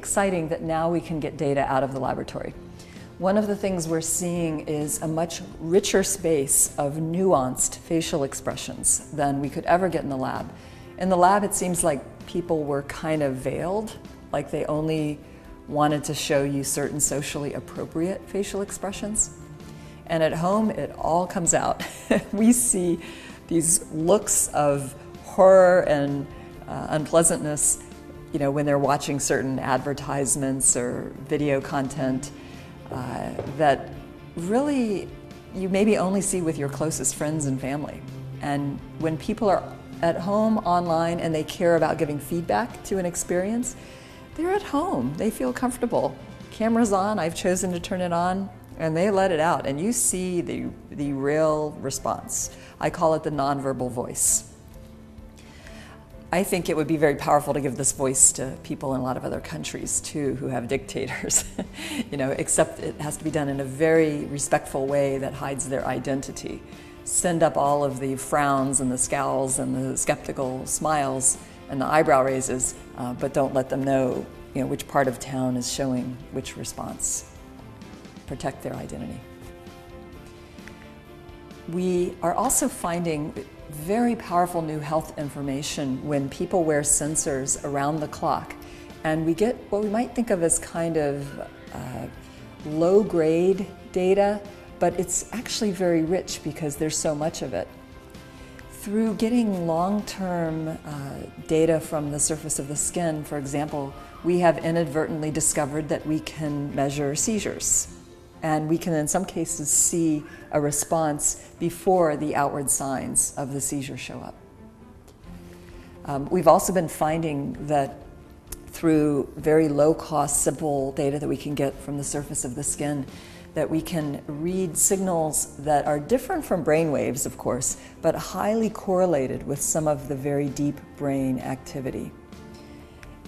exciting that now we can get data out of the laboratory. One of the things we're seeing is a much richer space of nuanced facial expressions than we could ever get in the lab. In the lab, it seems like people were kind of veiled, like they only wanted to show you certain socially appropriate facial expressions. And at home, it all comes out. We see these looks of horror and unpleasantness, you know, when they're watching certain advertisements or video content that really you maybe only see with your closest friends and family. And when people are at home online and they care about giving feedback to an experience, they're at home, they feel comfortable. Camera's on, I've chosen to turn it on, and they let it out, and you see the real response. I call it the nonverbal voice. I think it would be very powerful to give this voice to people in a lot of other countries too who have dictators, you know, except it has to be done in a very respectful way that hides their identity. Send up all of the frowns and the scowls and the skeptical smiles and the eyebrow raises, but don't let them know, you know, which part of town is showing which response. Protect their identity. We are also finding very powerful new health information when people wear sensors around the clock. And we get what we might think of as kind of low-grade data, but it's actually very rich because there's so much of it. Through getting long-term data from the surface of the skin, for example, we have inadvertently discovered that we can measure seizures. And we can, in some cases, see a response before the outward signs of the seizure show up. We've also been finding that through very low-cost, simple data that we can get from the surface of the skin, that we can read signals that are different from brain waves, of course, but highly correlated with some of the very deep brain activity.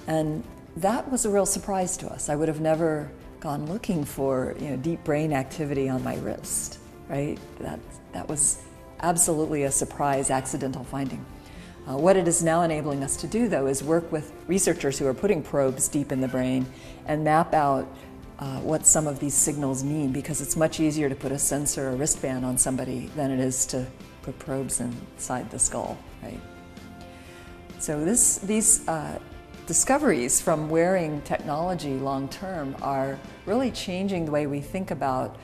And that was a real surprise to us. I would have never gone looking for, you know, deep brain activity on my wrist, right? That was absolutely a surprise, accidental finding. What it is now enabling us to do, though, is work with researchers who are putting probes deep in the brain and map out what some of these signals mean, because it's much easier to put a sensor or wristband on somebody than it is to put probes inside the skull, right? So these discoveries from wearing technology long-term are really changing the way we think about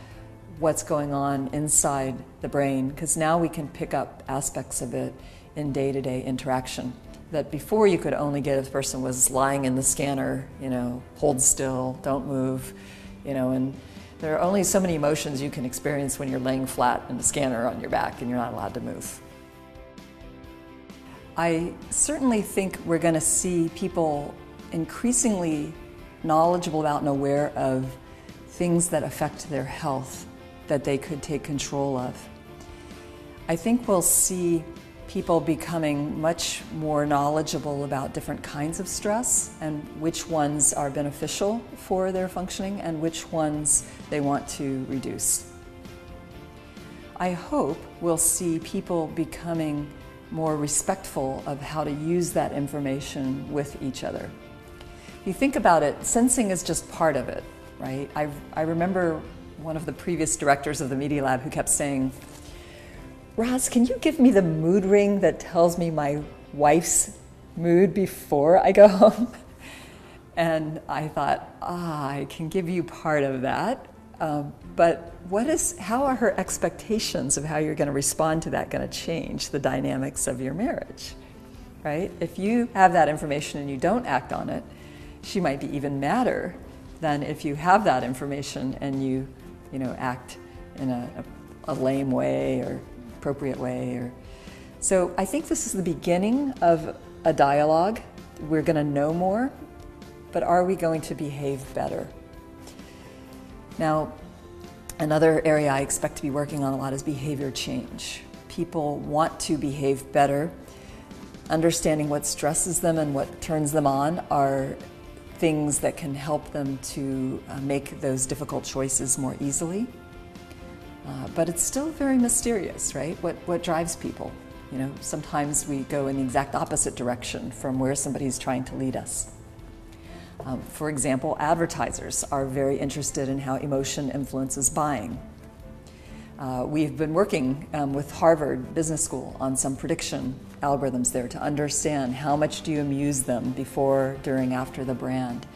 what's going on inside the brain, because now we can pick up aspects of it in day-to-day interaction that before you could only get if the person was lying in the scanner, you know, hold still, don't move, you know, and there are only so many emotions you can experience when you're laying flat in the scanner on your back and you're not allowed to move. I certainly think we're going to see people increasingly knowledgeable about and aware of things that affect their health that they could take control of. I think we'll see people becoming much more knowledgeable about different kinds of stress and which ones are beneficial for their functioning and which ones they want to reduce. I hope we'll see people becoming more respectful of how to use that information with each other. If you think about it, sensing is just part of it, right? I remember one of the previous directors of the Media Lab who kept saying, "Roz, can you give me the mood ring that tells me my wife's mood before I go home?" And I thought, I can give you part of that, but how are her expectations of how you're going to respond to that going to change the dynamics of your marriage, right? If you have that information and you don't act on it, she might be even madder than if you have that information and you act in a lame way or appropriate way. So I think this is the beginning of a dialogue. We're going to know more, but are we going to behave better? Now, another area I expect to be working on a lot is behavior change. People want to behave better. Understanding what stresses them and what turns them on are things that can help them to make those difficult choices more easily. But it's still very mysterious, right? What drives people? You know, sometimes we go in the exact opposite direction from where somebody's trying to lead us. For example, advertisers are very interested in how emotion influences buying. We've been working with Harvard Business School on some prediction algorithms there to understand how much do you amuse them before, during, after the brand.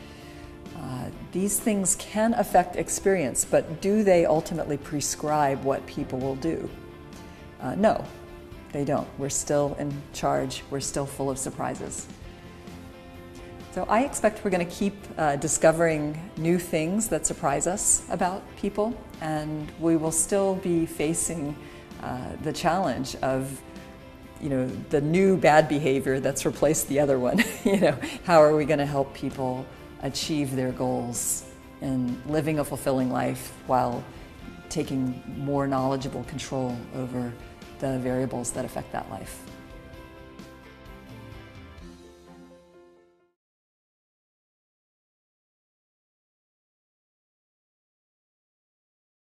These things can affect experience, but do they ultimately prescribe what people will do? No, they don't. We're still in charge. We're still full of surprises. So I expect we're going to keep discovering new things that surprise us about people, and we will still be facing the challenge of, the new bad behavior that's replaced the other one. How are we going to help people achieve their goals and living a fulfilling life while taking more knowledgeable control over the variables that affect that life?